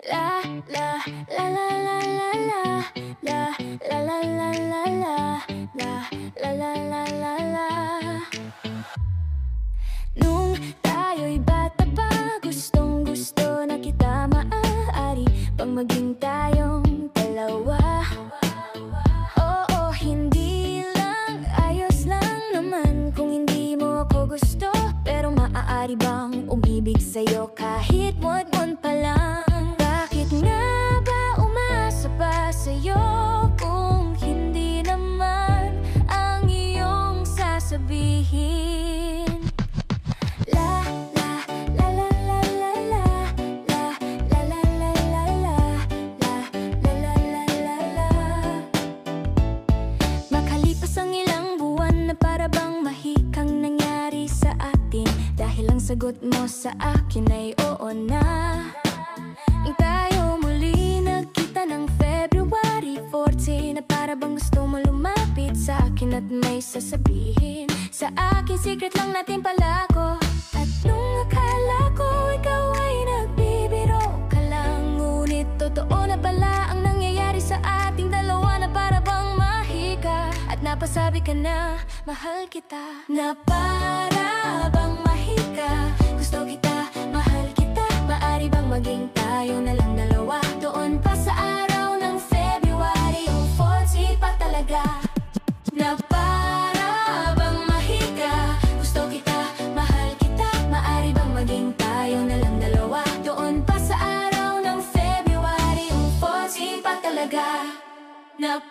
La la la la la la la la la la la la la la la la la la. Nung tayo'y bata pa, gustong-gusto na kita. Maaari bang maging tayong dalawa? Oo, hindi lang, ayos lang naman kung hindi mo ako gusto. Pero maaari bang umibig sa'yo kahit buwan-buwan pa lang? Bakit nga ba umasa pa sa'yo kung hindi naman ang iyong sasabihin? La la la la la la la la la la la la la la la la la la. Makalipas ang ilang buwan na para bang mahikang nangyari sa atin, dahil ang sagot mo sa akin ay oo na. Nang tayo muli nagkita ng February 14, na para bang gusto mo lumapit sa akin at may sasabihin sa akin. Secret lang natin pala ko. At nung akala ko ikaw ay nagbibiro ka lang, ngunit totoo na pala ang nangyayari sa ating dalawa. Na para bang mahika at napasabi ka na mahal kita. Na para bang mahika, gusto kita, mahal kita. Maari bang maging tayo na lang dalawa? Doon pa sa araw ng February, yung 14 pa talaga. Na para bang mahika, gusto kita, mahal kita. Maari bang maging tayo na lang dalawa? Doon pa sa araw ng February, yung 14 pa talaga. Na